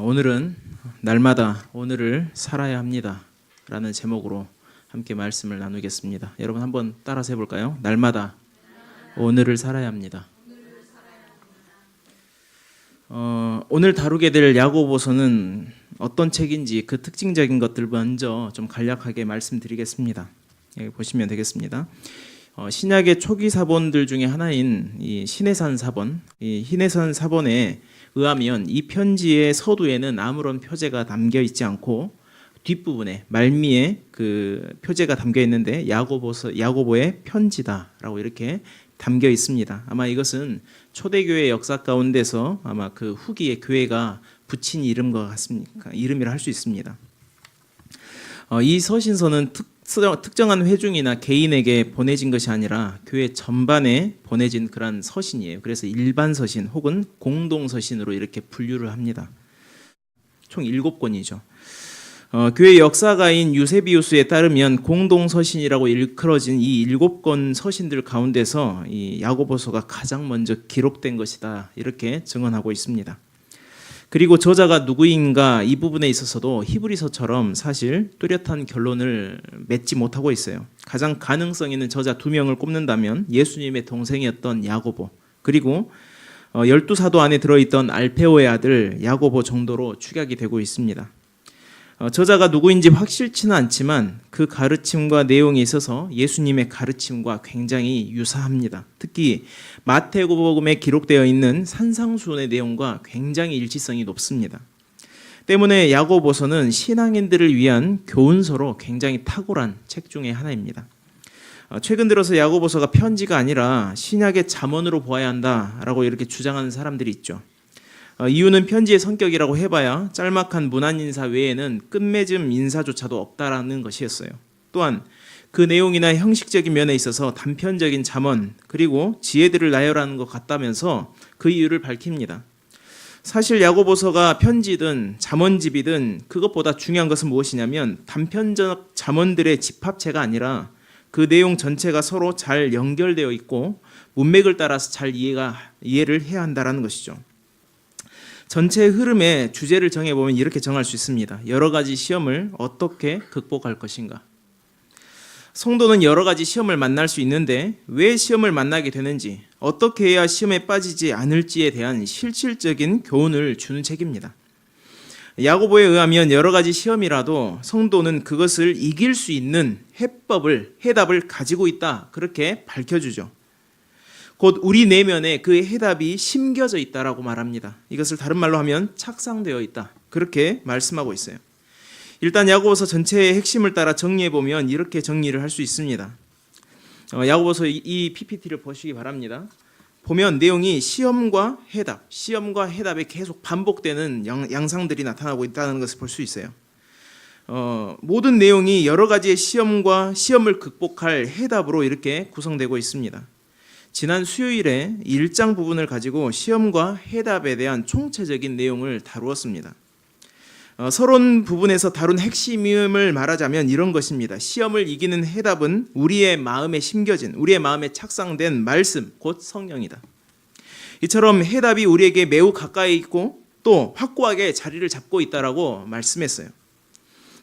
오늘은 날마다 오늘을 살아야 합니다 라는 제목으로 함께 말씀을 나누겠습니다. 여러분 한번 따라서 해볼까요? 날마다 오늘을 살아야 합니다. 오늘 다루게 될 야고보서는 어떤 책인지 그 특징적인 것들 먼저 좀 간략하게 말씀드리겠습니다. 여기 보시면 되겠습니다. 신약의 초기 사본들 중에 하나인 이 신해산 사본, 이 신해산 사본에 의하면 이 편지의 서두에는 아무런 표제가 담겨 있지 않고 뒷부분에 말미에 그 표제가 담겨 있는데 야고보의 편지다라고 이렇게 담겨 있습니다. 아마 이것은 초대교회 역사 가운데서 아마 그 후기의 교회가 붙인 이름과 같습니까? 이름이라 할 수 있습니다. 이 서신서는 특정한 회중이나 개인에게 보내진 것이 아니라 교회 전반에 보내진 그런 서신이에요. 그래서 일반 서신 혹은 공동 서신으로 이렇게 분류를 합니다. 총 7권이죠. 교회 역사가인 유세비우스에 따르면 공동 서신이라고 일컬어진 이 7권 서신들 가운데서 이 야고보서가 가장 먼저 기록된 것이다 이렇게 증언하고 있습니다. 그리고 저자가 누구인가 이 부분에 있어서도 히브리서처럼 사실 뚜렷한 결론을 맺지 못하고 있어요. 가장 가능성 있는 저자 2명을 꼽는다면 예수님의 동생이었던 야고보, 그리고 12사도 안에 들어있던 알페오의 아들 야고보 정도로 추격이 되고 있습니다. 저자가 누구인지 확실치는 않지만 그 가르침과 내용에 있어서 예수님의 가르침과 굉장히 유사합니다. 특히 마태복음에 기록되어 있는 산상수훈의 내용과 굉장히 일치성이 높습니다. 때문에 야고보서는 신앙인들을 위한 교훈서로 굉장히 탁월한 책 중에 하나입니다. 최근 들어서 야고보서가 편지가 아니라 신약의 잠언으로 보아야 한다라고 이렇게 주장하는 사람들이 있죠. 이유는 편지의 성격이라고 해봐야 짤막한 문안 인사 외에는 끝맺음 인사조차도 없다라는 것이었어요. 또한 그 내용이나 형식적인 면에 있어서 단편적인 잠언 그리고 지혜들을 나열하는 것 같다면서 그 이유를 밝힙니다. 사실 야고보서가 편지든 잠언집이든 그것보다 중요한 것은 무엇이냐면 단편적 잠언들의 집합체가 아니라 그 내용 전체가 서로 잘 연결되어 있고 문맥을 따라서 잘 이해를 해야 한다는 것이죠. 전체 흐름의 주제를 정해보면 이렇게 정할 수 있습니다. 여러 가지 시험을 어떻게 극복할 것인가. 성도는 여러 가지 시험을 만날 수 있는데 왜 시험을 만나게 되는지, 어떻게 해야 시험에 빠지지 않을지에 대한 실질적인 교훈을 주는 책입니다. 야고보에 의하면 여러 가지 시험이라도 성도는 그것을 이길 수 있는 해답을 가지고 있다, 그렇게 밝혀주죠. 곧 우리 내면에 그 해답이 심겨져 있다라고 말합니다. 이것을 다른 말로 하면 착상되어 있다, 그렇게 말씀하고 있어요. 일단 야고보서 전체의 핵심을 따라 정리해보면 이렇게 정리를 할 수 있습니다. 야고보서 이 PPT를 보시기 바랍니다. 보면 내용이 시험과 해답에 계속 반복되는 양상들이 나타나고 있다는 것을 볼 수 있어요. 모든 내용이 여러 가지의 시험을 극복할 해답으로 이렇게 구성되고 있습니다. 지난 수요일에 1장 부분을 가지고 시험과 해답에 대한 총체적인 내용을 다루었습니다. 서론 부분에서 다룬 핵심을 말하자면 이런 것입니다. 시험을 이기는 해답은 우리의 마음에 심겨진, 우리의 마음에 착상된 말씀, 곧 성령이다. 이처럼 해답이 우리에게 매우 가까이 있고 또 확고하게 자리를 잡고 있다라고 말씀했어요.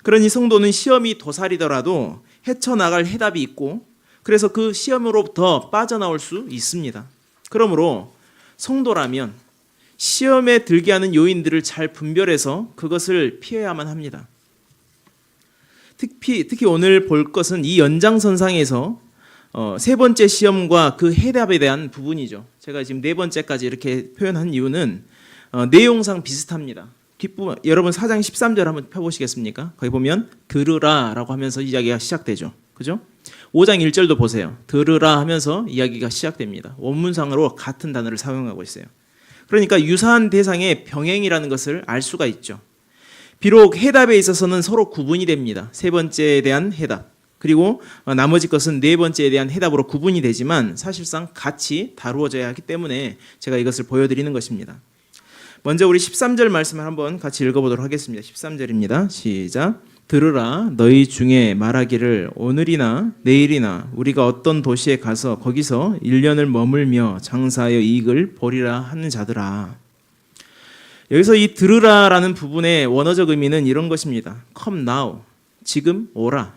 그러니 성도는 시험이 도사리더라도 헤쳐나갈 해답이 있고, 그래서 그 시험으로부터 빠져나올 수 있습니다. 그러므로 성도라면 시험에 들게 하는 요인들을 잘 분별해서 그것을 피해야만 합니다. 특히 오늘 볼 것은 이 연장선상에서 세 번째 시험과 그 해답에 대한 부분이죠. 제가 지금 네 번째까지 이렇게 표현한 이유는 내용상 비슷합니다. 뒷부분, 여러분 4장 13절 한번 펴보시겠습니까? 거기 보면 들으라라고 하면서 이야기가 시작되죠. 그죠? 5장 1절도 보세요. 들으라 하면서 이야기가 시작됩니다. 원문상으로 같은 단어를 사용하고 있어요. 그러니까 유사한 대상의 병행이라는 것을 알 수가 있죠. 비록 해답에 있어서는 서로 구분이 됩니다. 세 번째에 대한 해답, 그리고 나머지 것은 네 번째에 대한 해답으로 구분이 되지만 사실상 같이 다루어져야 하기 때문에 제가 이것을 보여드리는 것입니다. 먼저 우리 13절 말씀을 한번 같이 읽어보도록 하겠습니다. 13절입니다. 시작. 들으라, 너희 중에 말하기를 오늘이나 내일이나 우리가 어떤 도시에 가서 거기서 1년을 머물며 장사하여 이익을 보리라 하는 자들아. 여기서 이 들으라라는 부분의 원어적 의미는 이런 것입니다. Come now. 지금 오라.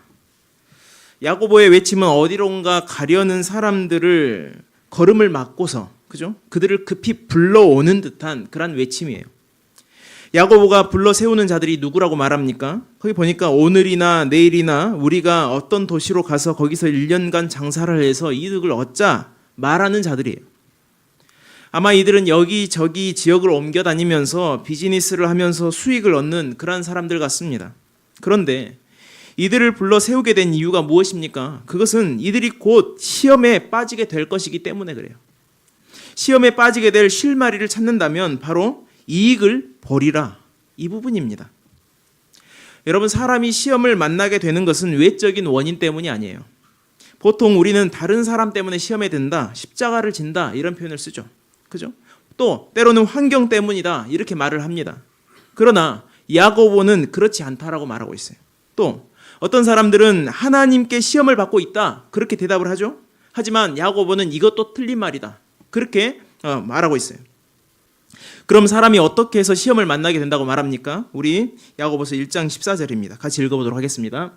야고보의 외침은 어디론가 가려는 사람들을 걸음을 막고서, 그죠? 그들을 급히 불러오는 듯한 그런 외침이에요. 야고보가 불러 세우는 자들이 누구라고 말합니까? 거기 보니까 오늘이나 내일이나 우리가 어떤 도시로 가서 거기서 1년간 장사를 해서 이득을 얻자 말하는 자들이에요. 아마 이들은 여기저기 지역을 옮겨 다니면서 비즈니스를 하면서 수익을 얻는 그런 사람들 같습니다. 그런데 이들을 불러 세우게 된 이유가 무엇입니까? 그것은 이들이 곧 시험에 빠지게 될 것이기 때문에 그래요. 시험에 빠지게 될 실마리를 찾는다면 바로 이익을 보리라, 이 부분입니다. 여러분, 사람이 시험을 만나게 되는 것은 외적인 원인 때문이 아니에요. 보통 우리는 다른 사람 때문에 시험에 든다, 십자가를 진다 이런 표현을 쓰죠. 그죠? 또 때로는 환경 때문이다 이렇게 말을 합니다. 그러나 야고보는 그렇지 않다라고 말하고 있어요. 또 어떤 사람들은 하나님께 시험을 받고 있다 그렇게 대답을 하죠. 하지만 야고보는 이것도 틀린 말이다 그렇게 말하고 있어요. 그럼 사람이 어떻게 해서 시험을 만나게 된다고 말합니까? 우리 야고보서 1장 14절입니다. 같이 읽어보도록 하겠습니다.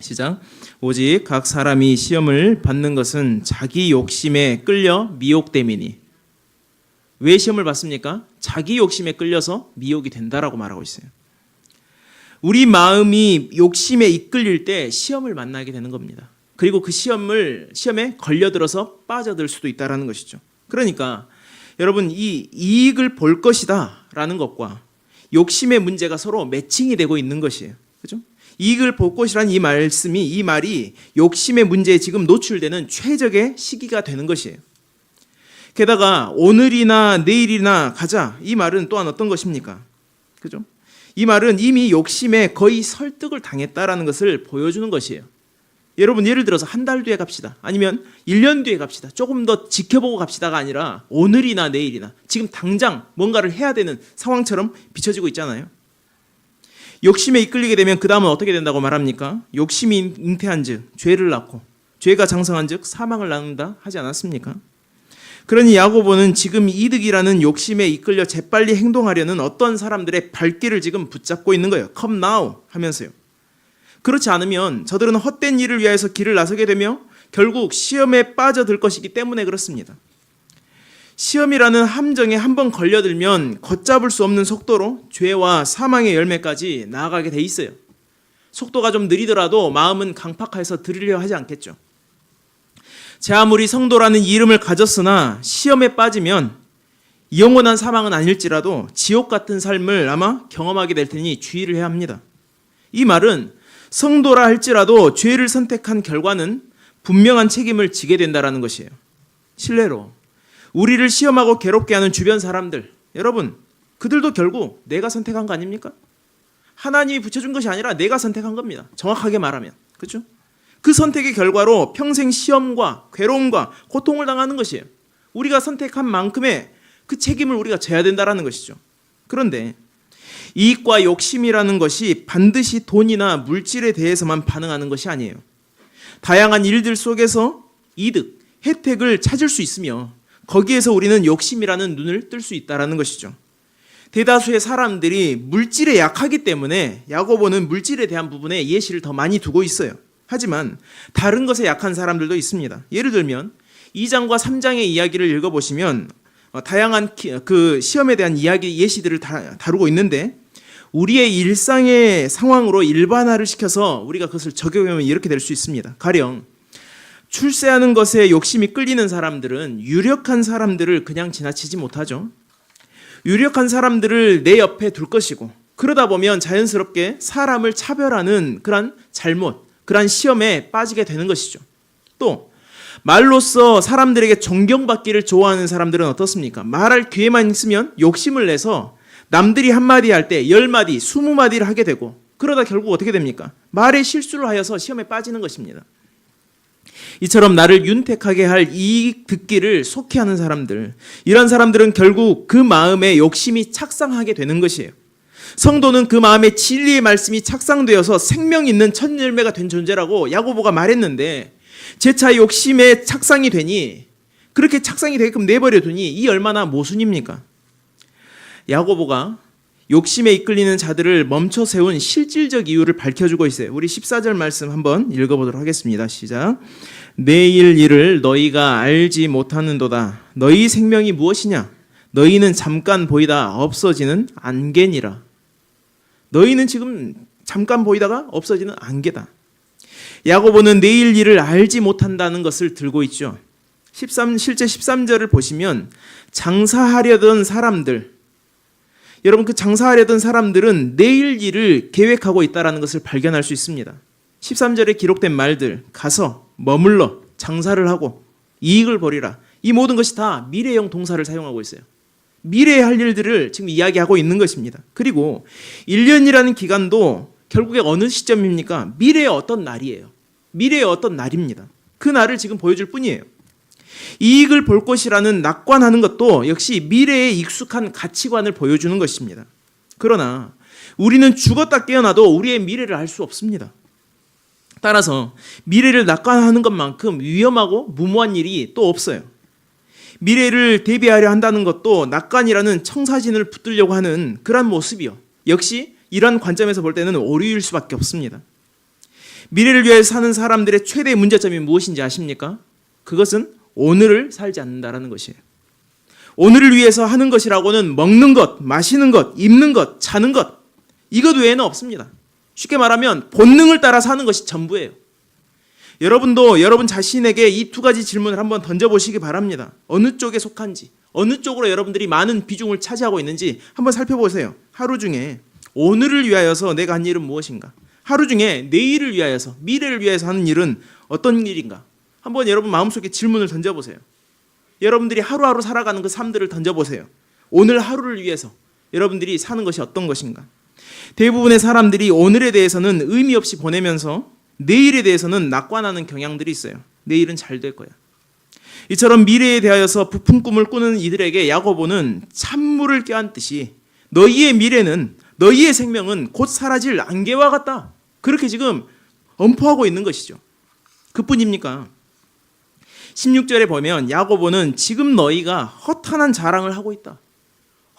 시작. 오직 각 사람이 시험을 받는 것은 자기 욕심에 끌려 미혹됨이니. 왜 시험을 받습니까? 자기 욕심에 끌려서 미혹이 된다라고 말하고 있어요. 우리 마음이 욕심에 이끌릴 때 시험을 만나게 되는 겁니다. 그리고 그 시험에 걸려들어서 빠져들 수도 있다는 것이죠. 그러니까 여러분, 이 이익을 볼 것이다 라는 것과 욕심의 문제가 서로 매칭이 되고 있는 것이에요. 그죠? 이익을 볼 것이라는 이 말이 욕심의 문제에 지금 노출되는 최적의 시기가 되는 것이에요. 게다가 오늘이나 내일이나 가자, 이 말은 또한 어떤 것입니까? 그죠? 이 말은 이미 욕심에 거의 설득을 당했다라는 것을 보여주는 것이에요. 여러분, 예를 들어서 한 달 뒤에 갑시다. 아니면 1년 뒤에 갑시다. 조금 더 지켜보고 갑시다가 아니라 오늘이나 내일이나 지금 당장 뭔가를 해야 되는 상황처럼 비춰지고 있잖아요. 욕심에 이끌리게 되면 그 다음은 어떻게 된다고 말합니까? 욕심이 잉태한 즉 죄를 낳고 죄가 장성한 즉 사망을 낳는다 하지 않았습니까? 그러니 야고보는 지금 이득이라는 욕심에 이끌려 재빨리 행동하려는 어떤 사람들의 발길을 지금 붙잡고 있는 거예요. Come now 하면서요. 그렇지 않으면 저들은 헛된 일을 위해서 길을 나서게 되며 결국 시험에 빠져들 것이기 때문에 그렇습니다. 시험이라는 함정에 한번 걸려들면 걷잡을 수 없는 속도로 죄와 사망의 열매까지 나아가게 돼 있어요. 속도가 좀 느리더라도 마음은 강팍해서 들으려 하지 않겠죠. 제 아무리 성도라는 이름을 가졌으나 시험에 빠지면 영원한 사망은 아닐지라도 지옥 같은 삶을 아마 경험하게 될 테니 주의를 해야 합니다. 이 말은 성도라 할지라도 죄를 선택한 결과는 분명한 책임을 지게 된다는 것이에요. 실례로 우리를 시험하고 괴롭게 하는 주변 사람들, 여러분, 그들도 결국 내가 선택한 거 아닙니까? 하나님이 붙여준 것이 아니라 내가 선택한 겁니다. 정확하게 말하면. 그렇죠? 그 선택의 결과로 평생 시험과 괴로움과 고통을 당하는 것이에요. 우리가 선택한 만큼의 그 책임을 우리가 져야 된다는 것이죠. 그런데 이익과 욕심이라는 것이 반드시 돈이나 물질에 대해서만 반응하는 것이 아니에요. 다양한 일들 속에서 이득, 혜택을 찾을 수 있으며 거기에서 우리는 욕심이라는 눈을 뜰 수 있다는 것이죠. 대다수의 사람들이 물질에 약하기 때문에 야고보는 물질에 대한 부분에 예시를 더 많이 두고 있어요. 하지만 다른 것에 약한 사람들도 있습니다. 예를 들면 2장과 3장의 이야기를 읽어보시면 다양한 그 시험에 대한 이야기 예시들을 다루고 있는데 우리의 일상의 상황으로 일반화를 시켜서 우리가 그것을 적용하면 이렇게 될 수 있습니다. 가령 출세하는 것에 욕심이 끌리는 사람들은 유력한 사람들을 그냥 지나치지 못하죠. 유력한 사람들을 내 옆에 둘 것이고 그러다 보면 자연스럽게 사람을 차별하는 그런 잘못, 그런 시험에 빠지게 되는 것이죠. 또 말로써 사람들에게 존경받기를 좋아하는 사람들은 어떻습니까? 말할 기회만 있으면 욕심을 내서 남들이 한마디 할 때 10마디, 20마디를 하게 되고 그러다 결국 어떻게 됩니까? 말에 실수를 하여서 시험에 빠지는 것입니다. 이처럼 나를 윤택하게 할 이익 듣기를 속해하는 사람들, 이런 사람들은 결국 그 마음에 욕심이 착상하게 되는 것이에요. 성도는 그 마음에 진리의 말씀이 착상되어서 생명 있는 첫 열매가 된 존재라고 야고보가 말했는데 재차 욕심에 착상이 되니 그렇게 착상이 되게끔 내버려 두니 이 얼마나 모순입니까? 야고보가 욕심에 이끌리는 자들을 멈춰 세운 실질적 이유를 밝혀주고 있어요. 우리 14절 말씀 한번 읽어보도록 하겠습니다. 시작. 내일 일을 너희가 알지 못하는도다. 너희 생명이 무엇이냐? 너희는 잠깐 보이다 없어지는 안개니라. 너희는 지금 잠깐 보이다가 없어지는 안개다. 야고보는 내일 일을 알지 못한다는 것을 들고 있죠. 실제 13절을 보시면 장사하려던 사람들, 여러분 그 장사하려던 사람들은 내일 일을 계획하고 있다는 것을 발견할 수 있습니다. 13절에 기록된 말들, 가서 머물러 장사를 하고 이익을 벌이라. 이 모든 것이 다 미래형 동사를 사용하고 있어요. 미래에 할 일들을 지금 이야기하고 있는 것입니다. 그리고 1년이라는 기간도 결국에 어느 시점입니까? 미래의 어떤 날이에요. 미래의 어떤 날입니다. 그 날을 지금 보여줄 뿐이에요. 이익을 볼 것이라는 낙관하는 것도 역시 미래에 익숙한 가치관을 보여주는 것입니다. 그러나 우리는 죽었다 깨어나도 우리의 미래를 알 수 없습니다. 따라서 미래를 낙관하는 것만큼 위험하고 무모한 일이 또 없어요. 미래를 대비하려 한다는 것도 낙관이라는 청사진을 붙들려고 하는 그런 모습이요. 역시 이런 관점에서 볼 때는 오류일 수밖에 없습니다. 미래를 위해 사는 사람들의 최대 문제점이 무엇인지 아십니까? 그것은 오늘을 살지 않는다라는 것이에요. 오늘을 위해서 하는 것이라고는 먹는 것, 마시는 것, 입는 것, 자는 것, 이것 외에는 없습니다. 쉽게 말하면 본능을 따라 사는 것이 전부예요. 여러분도 여러분 자신에게 이 두 가지 질문을 한번 던져보시기 바랍니다. 어느 쪽에 속한지, 어느 쪽으로 여러분들이 많은 비중을 차지하고 있는지 한번 살펴보세요. 하루 중에 오늘을 위하여서 내가 한 일은 무엇인가? 하루 중에 내일을 위하여서, 미래를 위해서 하는 일은 어떤 일인가? 한번 여러분 마음속에 질문을 던져보세요. 여러분들이 하루하루 살아가는 그 삶들을 던져보세요. 오늘 하루를 위해서 여러분들이 사는 것이 어떤 것인가? 대부분의 사람들이 오늘에 대해서는 의미 없이 보내면서 내일에 대해서는 낙관하는 경향들이 있어요. 내일은 잘 될 거야. 이처럼 미래에 대하여서 부푼 꿈을 꾸는 이들에게 야고보는 찬물을 껴안듯이 너희의 미래는, 너희의 생명은 곧 사라질 안개와 같다. 그렇게 지금 엄포하고 있는 것이죠. 그뿐입니까? 16절에 보면 야고보는 지금 너희가 허탄한 자랑을 하고 있다.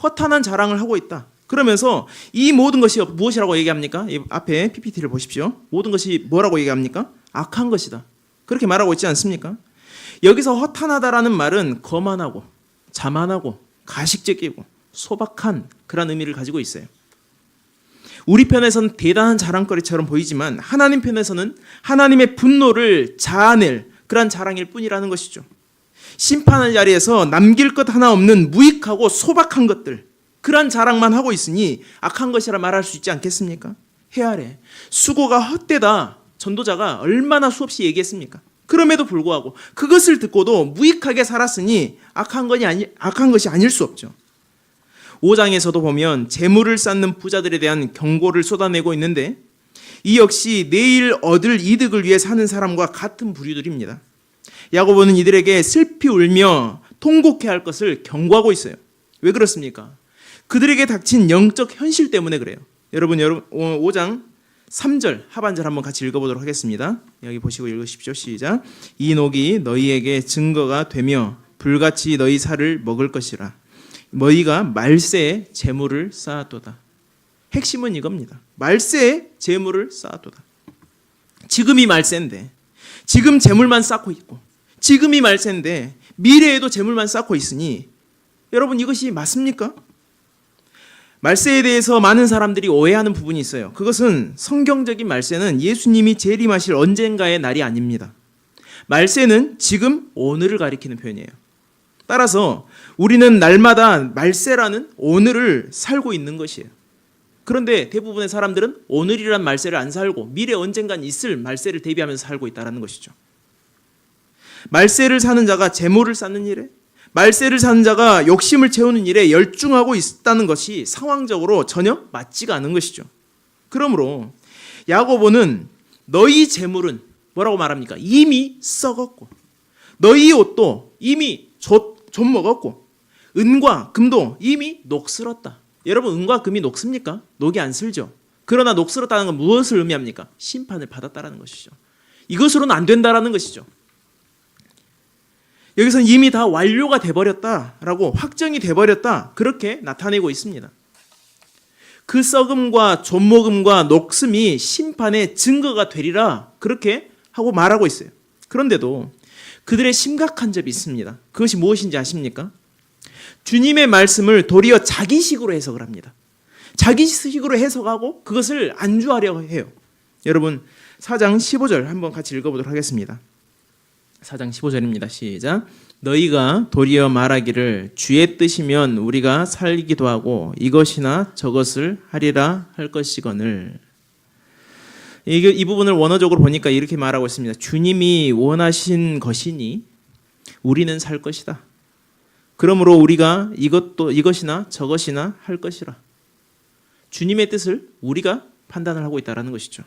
허탄한 자랑을 하고 있다. 그러면서 이 모든 것이 무엇이라고 얘기합니까? 이 앞에 PPT를 보십시오. 모든 것이 뭐라고 얘기합니까? 악한 것이다. 그렇게 말하고 있지 않습니까? 여기서 허탄하다라는 말은 거만하고 자만하고 가식적이고 소박한 그런 의미를 가지고 있어요. 우리 편에서는 대단한 자랑거리처럼 보이지만 하나님 편에서는 하나님의 분노를 자아낼 그런 자랑일 뿐이라는 것이죠. 심판의 자리에서 남길 것 하나 없는 무익하고 소박한 것들, 그런 자랑만 하고 있으니 악한 것이라 말할 수 있지 않겠습니까? 헤아래 수고가 헛되다 전도자가 얼마나 수없이 얘기했습니까? 그럼에도 불구하고 그것을 듣고도 무익하게 살았으니 악한 것이 아닐 수 없죠. 5장에서도 보면 재물을 쌓는 부자들에 대한 경고를 쏟아내고 있는데 이 역시 내일 얻을 이득을 위해 사는 사람과 같은 부류들입니다. 야고보는 이들에게 슬피 울며 통곡해야 할 것을 경고하고 있어요. 왜 그렇습니까? 그들에게 닥친 영적 현실 때문에 그래요. 여러분 5장 3절 하반절 한번 같이 읽어보도록 하겠습니다. 여기 보시고 읽으십시오. 시작. 이 녹이 너희에게 증거가 되며 불같이 너희 살을 먹을 것이라. 너희가 말세에 재물을 쌓았도다. 핵심은 이겁니다. 말세에 재물을 쌓았도다. 지금이 말세인데, 지금 재물만 쌓고 있고, 지금이 말세인데 미래에도 재물만 쌓고 있으니 여러분 이것이 맞습니까? 말세에 대해서 많은 사람들이 오해하는 부분이 있어요. 그것은 성경적인 말세는 예수님이 재림하실 언젠가의 날이 아닙니다. 말세는 지금 오늘을 가리키는 표현이에요. 따라서 우리는 날마다 말세라는 오늘을 살고 있는 것이에요. 그런데 대부분의 사람들은 오늘이란 말세를 안 살고 미래 언젠간 있을 말세를 대비하면서 살고 있다는 것이죠. 말세를 사는 자가 재물을 쌓는 일에, 말세를 사는 자가 욕심을 채우는 일에 열중하고 있다는 것이 상황적으로 전혀 맞지가 않은 것이죠. 그러므로 야고보는 너희 재물은 뭐라고 말합니까? 이미 썩었고 너희 옷도 이미 좀 먹었고 은과 금도 이미 녹슬었다. 여러분 은과 금이 녹습니까? 녹이 안 슬죠. 그러나 녹슬었다는 건 무엇을 의미합니까? 심판을 받았다라는 것이죠. 이것으로는 안 된다라는 것이죠. 여기서는 이미 다 완료가 돼버렸다라고, 확정이 돼버렸다, 그렇게 나타내고 있습니다. 그 썩음과 존먹음과 녹음이 심판의 증거가 되리라, 그렇게 하고 말하고 있어요. 그런데도 그들의 심각한 점이 있습니다. 그것이 무엇인지 아십니까? 주님의 말씀을 도리어 자기식으로 해석을 합니다. 자기식으로 해석하고 그것을 안주하려고 해요. 여러분 4장 15절 한번 같이 읽어보도록 하겠습니다. 4장 15절입니다. 시작. 너희가 도리어 말하기를 주의 뜻이면 우리가 살기도 하고 이것이나 저것을 하리라 할 것이거늘. 이 부분을 원어적으로 보니까 이렇게 말하고 있습니다. 주님이 원하신 것이니 우리는 살 것이다. 그러므로 우리가 이것이나 저것이나 할 것이라. 주님의 뜻을 우리가 판단을 하고 있다는 것이죠.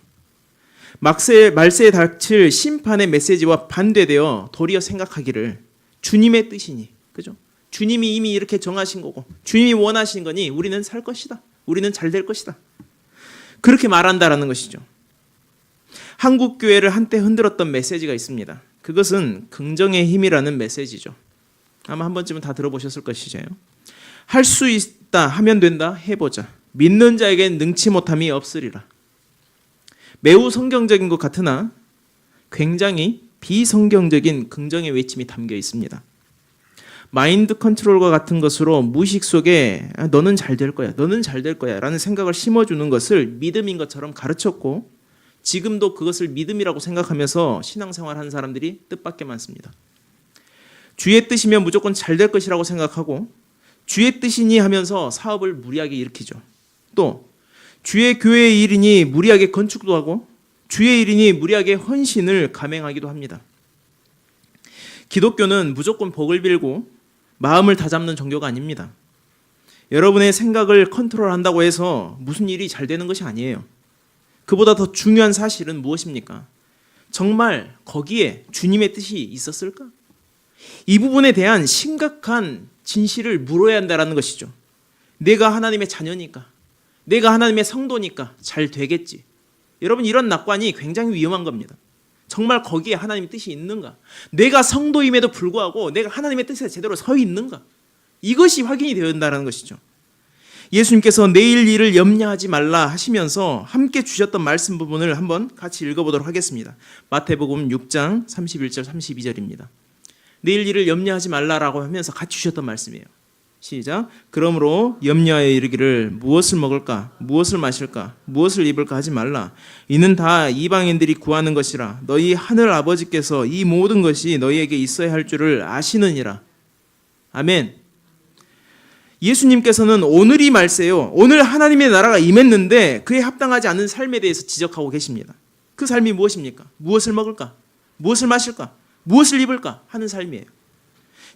말세에 닥칠 심판의 메시지와 반대되어 도리어 생각하기를 주님의 뜻이니, 그죠? 주님이 이미 이렇게 정하신 거고 주님이 원하신 거니 우리는 살 것이다. 우리는 잘 될 것이다. 그렇게 말한다라는 것이죠. 한국 교회를 한때 흔들었던 메시지가 있습니다. 그것은 긍정의 힘이라는 메시지죠. 아마 한 번쯤은 다 들어보셨을 것이죠. 할 수 있다, 하면 된다, 해보자. 믿는 자에겐 능치 못함이 없으리라. 매우 성경적인 것 같으나 굉장히 비성경적인 긍정의 외침이 담겨 있습니다. 마인드 컨트롤과 같은 것으로 무의식 속에 너는 잘 될 거야, 너는 잘 될 거야 라는 생각을 심어주는 것을 믿음인 것처럼 가르쳤고, 지금도 그것을 믿음이라고 생각하면서 신앙생활하는 사람들이 뜻밖의 많습니다. 주의 뜻이면 무조건 잘 될 것이라고 생각하고 주의 뜻이니 하면서 사업을 무리하게 일으키죠. 또 주의 교회의 일이니 무리하게 건축도 하고 주의 일이니 무리하게 헌신을 감행하기도 합니다. 기독교는 무조건 복을 빌고 마음을 다잡는 종교가 아닙니다. 여러분의 생각을 컨트롤한다고 해서 무슨 일이 잘 되는 것이 아니에요. 그보다 더 중요한 사실은 무엇입니까? 정말 거기에 주님의 뜻이 있었을까? 이 부분에 대한 심각한 진실을 물어야 한다는 것이죠. 내가 하나님의 자녀니까, 내가 하나님의 성도니까 잘 되겠지. 여러분, 이런 낙관이 굉장히 위험한 겁니다. 정말 거기에 하나님의 뜻이 있는가? 내가 성도임에도 불구하고 내가 하나님의 뜻에 제대로 서 있는가? 이것이 확인이 되어야 한다는 것이죠. 예수님께서 내일 일을 염려하지 말라 하시면서 함께 주셨던 말씀 부분을 한번 같이 읽어보도록 하겠습니다. 마태복음 6장 31절 32절입니다. 내일 일을 염려하지 말라라고 하면서 같이 주셨던 말씀이에요. 시작. 그러므로 염려하여 이르기를 무엇을 먹을까, 무엇을 마실까, 무엇을 입을까 하지 말라. 이는 다 이방인들이 구하는 것이라. 너희 하늘 아버지께서 이 모든 것이 너희에게 있어야 할 줄을 아시느니라. 아멘. 예수님께서는 오늘이 말세요. 오늘 하나님의 나라가 임했는데 그에 합당하지 않은 삶에 대해서 지적하고 계십니다. 그 삶이 무엇입니까? 무엇을 먹을까? 무엇을 마실까? 무엇을 입을까? 하는 삶이에요.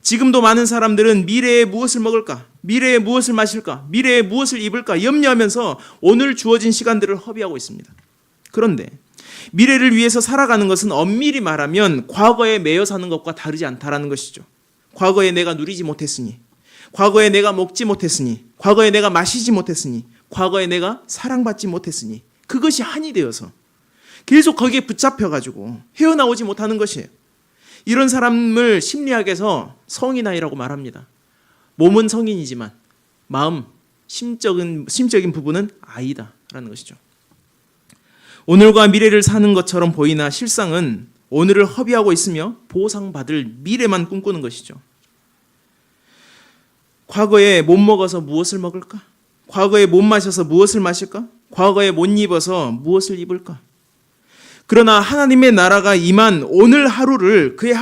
지금도 많은 사람들은 미래에 무엇을 먹을까? 미래에 무엇을 마실까? 미래에 무엇을 입을까? 염려하면서 오늘 주어진 시간들을 허비하고 있습니다. 그런데 미래를 위해서 살아가는 것은 엄밀히 말하면 과거에 매여 사는 것과 다르지 않다라는 것이죠. 과거에 내가 누리지 못했으니, 과거에 내가 먹지 못했으니, 과거에 내가 마시지 못했으니, 과거에 내가 사랑받지 못했으니, 그것이 한이 되어서 계속 거기에 붙잡혀가지고 헤어나오지 못하는 것이에요. 이런 사람을 심리학에서 성인아이라고 말합니다. 몸은 성인이지만 마음, 심적인 부분은 아이다라는 것이죠. 오늘과 미래를 사는 것처럼 보이나 실상은 오늘을 허비하고 있으며 보상받을 미래만 꿈꾸는 것이죠. 과거에 못 먹어서 무엇을 먹을까? 과거에 못 마셔서 무엇을 마실까? 과거에 못 입어서 무엇을 입을까? 그러나 하나님의 나라가 임한 오늘 하루를 그에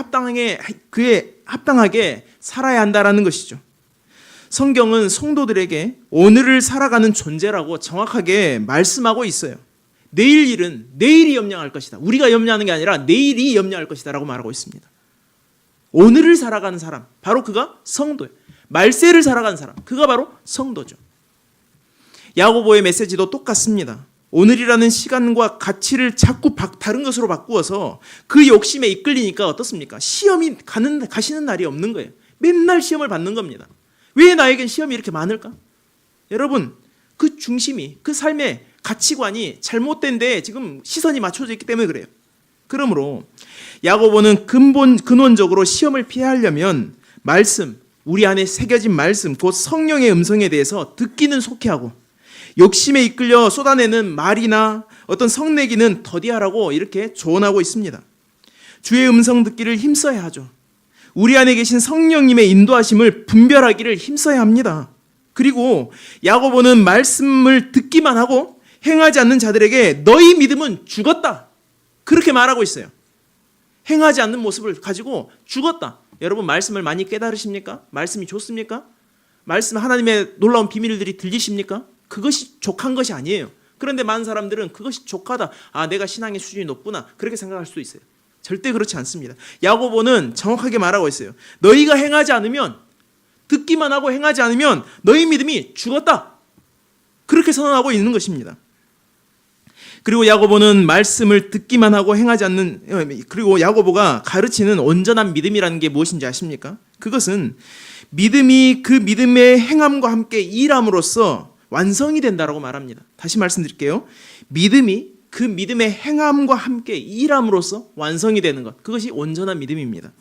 합당하게 살아야 한다라는 것이죠. 성경은 성도들에게 오늘을 살아가는 존재라고 정확하게 말씀하고 있어요. 내일 일은 내일이 염려할 것이다. 우리가 염려하는 게 아니라 내일이 염려할 것이다 라고 말하고 있습니다. 오늘을 살아가는 사람, 바로 그가 성도예요. 말세를 살아가는 사람, 그가 바로 성도죠. 야고보의 메시지도 똑같습니다. 오늘이라는 시간과 가치를 자꾸 다른 것으로 바꾸어서 그 욕심에 이끌리니까 어떻습니까? 시험이 가시는 날이 없는 거예요. 맨날 시험을 받는 겁니다. 왜 나에겐 시험이 이렇게 많을까? 여러분, 그 중심이, 그 삶의 가치관이 잘못된 데에 지금 시선이 맞춰져 있기 때문에 그래요. 그러므로 야고보는 근원적으로 시험을 피하려면 말씀, 우리 안에 새겨진 말씀, 곧 성령의 음성에 대해서 듣기는 속히하고 욕심에 이끌려 쏟아내는 말이나 어떤 성내기는 더디하라고 이렇게 조언하고 있습니다. 주의 음성 듣기를 힘써야 하죠. 우리 안에 계신 성령님의 인도하심을 분별하기를 힘써야 합니다. 그리고 야고보는 말씀을 듣기만 하고 행하지 않는 자들에게 너희 믿음은 죽었다, 그렇게 말하고 있어요. 행하지 않는 모습을 가지고 죽었다. 여러분 말씀을 많이 깨달으십니까? 말씀이 좋습니까? 말씀 하나님의 놀라운 비밀들이 들리십니까? 그것이 족한 것이 아니에요. 그런데 많은 사람들은 그것이 족하다, 내가 신앙의 수준이 높구나, 그렇게 생각할 수도 있어요. 절대 그렇지 않습니다. 야고보는 정확하게 말하고 있어요. 너희가 행하지 않으면, 듣기만 하고 행하지 않으면 너희 믿음이 죽었다, 그렇게 선언하고 있는 것입니다. 그리고 야고보는 말씀을 듣기만 하고 행하지 않는, 그리고 야고보가 가르치는 온전한 믿음이라는 게 무엇인지 아십니까? 그것은 믿음이 그 믿음의 행함과 함께 일함으로써 완성이 된다라고 말합니다. 다시 말씀드릴게요. 믿음이 그 믿음의 행함과 함께 일함으로써 완성이 되는 것, 그것이 온전한 믿음입니다.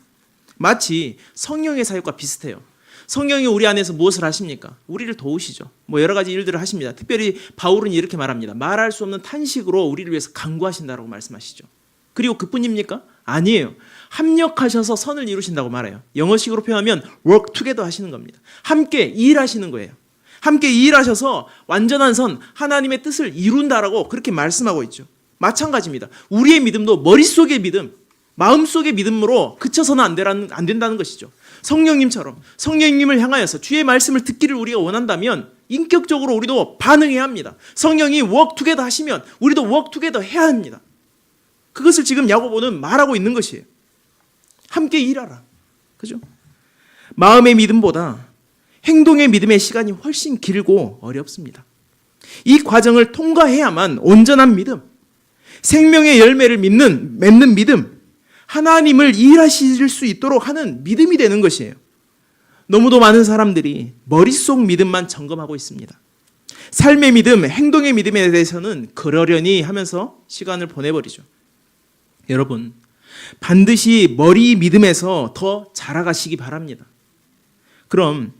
마치 성령의 사역과 비슷해요. 성령이 우리 안에서 무엇을 하십니까? 우리를 도우시죠. 여러 가지 일들을 하십니다. 특별히 바울은 이렇게 말합니다. 말할 수 없는 탄식으로 우리를 위해서 간구하신다라고 말씀하시죠. 그리고 그뿐입니까? 아니에요. 합력하셔서 선을 이루신다고 말해요. 영어식으로 표현하면 work together 하시는 겁니다. 함께 일하시는 거예요. 함께 일하셔서 완전한 선, 하나님의 뜻을 이룬다라고 그렇게 말씀하고 있죠. 마찬가지입니다. 우리의 믿음도 머릿속의 믿음, 마음속의 믿음으로 그쳐서는 안 된다는 것이죠. 성령님처럼 성령님을 향하여서 주의 말씀을 듣기를 우리가 원한다면 인격적으로 우리도 반응해야 합니다. 성령이 work together 하시면 우리도 work together 해야 합니다. 그것을 지금 야고보는 말하고 있는 것이에요. 함께 일하라. 그죠? 마음의 믿음보다 행동의 믿음의 시간이 훨씬 길고 어렵습니다. 이 과정을 통과해야만 온전한 믿음, 생명의 열매를 맺는 믿음, 하나님을 일하실 수 있도록 하는 믿음이 되는 것이에요. 너무도 많은 사람들이 머릿속 믿음만 점검하고 있습니다. 삶의 믿음, 행동의 믿음에 대해서는 그러려니 하면서 시간을 보내버리죠. 여러분, 반드시 머리 믿음에서 더 자라가시기 바랍니다. 그럼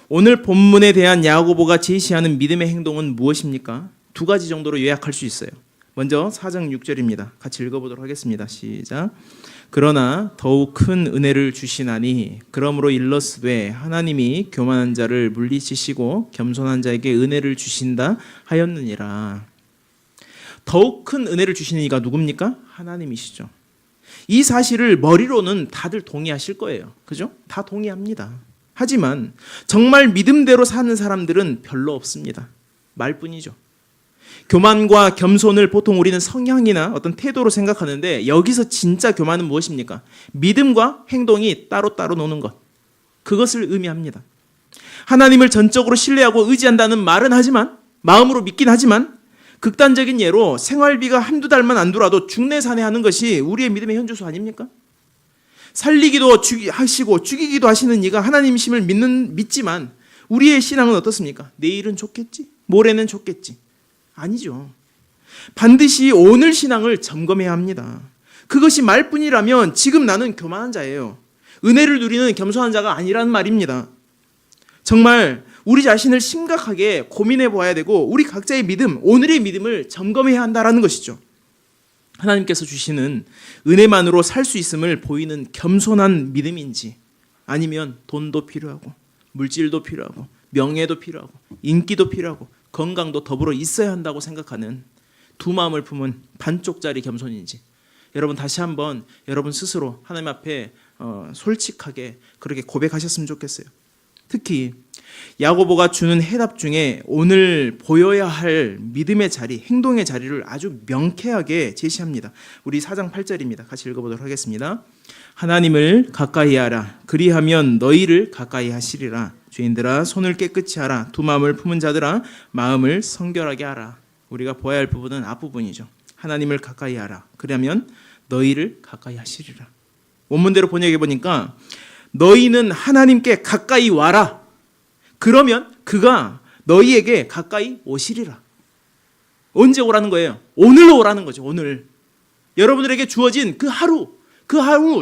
오늘 본문에 대한 야고보가 제시하는 믿음의 행동은 무엇입니까? 두 가지 정도로 요약할 수 있어요. 먼저 4장 6절입니다. 같이 읽어보도록 하겠습니다. 시작. 그러나 더욱 큰 은혜를 주시나니 그러므로 일러스되 하나님이 교만한 자를 물리치시고 겸손한 자에게 은혜를 주신다 하였느니라. 더욱 큰 은혜를 주시는 이가 누굽니까? 하나님이시죠. 이 사실을 머리로는 다들 동의하실 거예요. 그죠? 다 동의합니다. 하지만 정말 믿음대로 사는 사람들은 별로 없습니다. 말뿐이죠. 교만과 겸손을 보통 우리는 성향이나 어떤 태도로 생각하는데 여기서 진짜 교만은 무엇입니까? 믿음과 행동이 따로따로 노는 것. 그것을 의미합니다. 하나님을 전적으로 신뢰하고 의지한다는 말은 하지만, 마음으로 믿긴 하지만 극단적인 예로 생활비가 한두 달만 안 들어와도 중내산해하는 것이 우리의 믿음의 현주소 아닙니까? 살리기도 하시고 죽이기도 하시는 이가 하나님이심을 믿지만 우리의 신앙은 어떻습니까? 내일은 좋겠지? 모레는 좋겠지? 아니죠. 반드시 오늘 신앙을 점검해야 합니다. 그것이 말뿐이라면 지금 나는 교만한 자예요. 은혜를 누리는 겸손한 자가 아니라는 말입니다. 정말 우리 자신을 심각하게 고민해 보아야 되고 우리 각자의 믿음, 오늘의 믿음을 점검해야 한다는 것이죠. 하나님께서 주시는 은혜만으로 살 수 있음을 보이는 겸손한 믿음인지, 아니면 돈도 필요하고 물질도 필요하고 명예도 필요하고 인기도 필요하고 건강도 더불어 있어야 한다고 생각하는 두 마음을 품은 반쪽짜리 겸손인지, 여러분 다시 한번 여러분 스스로 하나님 앞에 솔직하게 그렇게 고백하셨으면 좋겠어요. 특히 야고보가 주는 해답 중에 오늘 보여야 할 믿음의 자리, 행동의 자리를 아주 명쾌하게 제시합니다. 우리 4장 8절입니다. 같이 읽어보도록 하겠습니다. 하나님을 가까이 하라. 그리하면 너희를 가까이 하시리라. 죄인들아 손을 깨끗이 하라. 두 마음을 품은 자들아 마음을 성결하게 하라. 우리가 보아야 할 부분은 앞부분이죠. 하나님을 가까이 하라. 그러면 너희를 가까이 하시리라. 원문대로 번역해 보니까 너희는 하나님께 가까이 와라. 그러면 그가 너희에게 가까이 오시리라. 언제 오라는 거예요? 오늘 오라는 거죠. 오늘. 여러분들에게 주어진 그 하루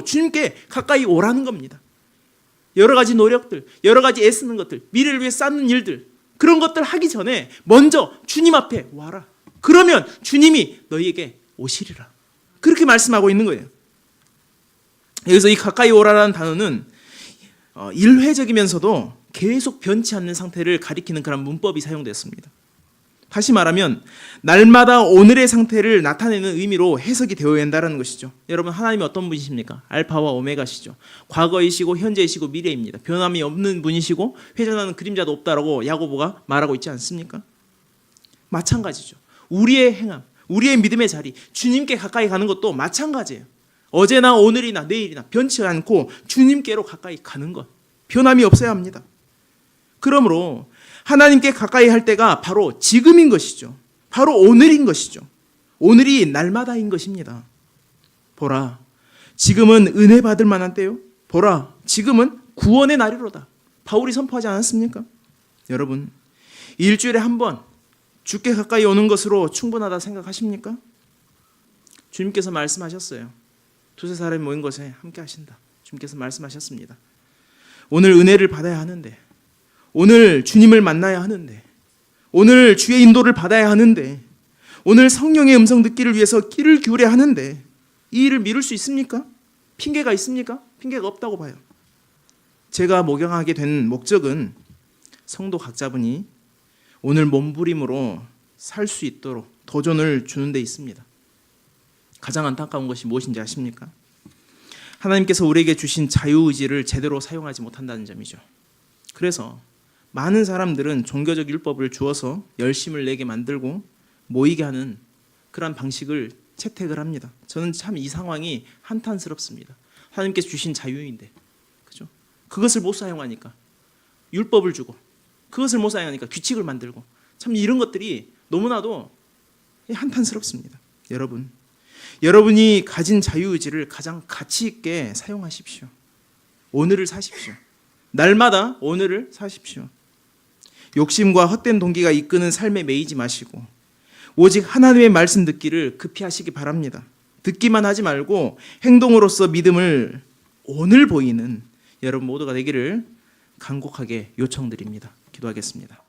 주님께 가까이 오라는 겁니다. 여러 가지 노력들, 여러 가지 애쓰는 것들, 미래를 위해 쌓는 일들, 그런 것들 하기 전에 먼저 주님 앞에 와라. 그러면 주님이 너희에게 오시리라. 그렇게 말씀하고 있는 거예요. 여기서 이 가까이 오라라는 단어는 일회적이면서도 계속 변치 않는 상태를 가리키는 그런 문법이 사용됐습니다. 다시 말하면 날마다 오늘의 상태를 나타내는 의미로 해석이 되어야 한다는 것이죠. 여러분, 하나님이 어떤 분이십니까? 알파와 오메가시죠. 과거이시고 현재이시고 미래입니다. 변함이 없는 분이시고 회전하는 그림자도 없다라고 야고보가 말하고 있지 않습니까? 마찬가지죠. 우리의 행함, 우리의 믿음의 자리, 주님께 가까이 가는 것도 마찬가지예요. 어제나 오늘이나 내일이나 변치 않고 주님께로 가까이 가는 것, 변함이 없어야 합니다. 그러므로 하나님께 가까이 할 때가 바로 지금인 것이죠. 바로 오늘인 것이죠. 오늘이 날마다인 것입니다. 보라, 지금은 은혜 받을 만한 때요. 보라, 지금은 구원의 날이로다. 바울이 선포하지 않았습니까? 여러분, 일주일에 한 번 주께 가까이 오는 것으로 충분하다 생각하십니까? 주님께서 말씀하셨어요. 두세 사람이 모인 곳에 함께 하신다. 주님께서 말씀하셨습니다. 오늘 은혜를 받아야 하는데, 오늘 주님을 만나야 하는데, 오늘 주의 인도를 받아야 하는데, 오늘 성령의 음성 듣기를 위해서 귀를 기울여야 하는데 이 일을 미룰 수 있습니까? 핑계가 있습니까? 핑계가 없다고 봐요. 제가 목양하게 된 목적은 성도 각자분이 오늘 몸부림으로 살 수 있도록 도전을 주는 데 있습니다. 가장 안타까운 것이 무엇인지 아십니까? 하나님께서 우리에게 주신 자유의지를 제대로 사용하지 못한다는 점이죠. 그래서 많은 사람들은 종교적 율법을 주어서 열심을 내게 만들고 모이게 하는 그런 방식을 채택을 합니다. 저는 참 이 상황이 한탄스럽습니다. 하나님께서 주신 자유인데, 그죠? 그것을 못 사용하니까 율법을 주고, 그것을 못 사용하니까 규칙을 만들고, 참 이런 것들이 너무나도 한탄스럽습니다. 여러분이 가진 자유의지를 가장 가치 있게 사용하십시오. 오늘을 사십시오. 날마다 오늘을 사십시오. 욕심과 헛된 동기가 이끄는 삶에 매이지 마시고 오직 하나님의 말씀 듣기를 급히 하시기 바랍니다. 듣기만 하지 말고 행동으로서 믿음을 오늘 보이는 여러분 모두가 되기를 간곡하게 요청드립니다. 기도하겠습니다.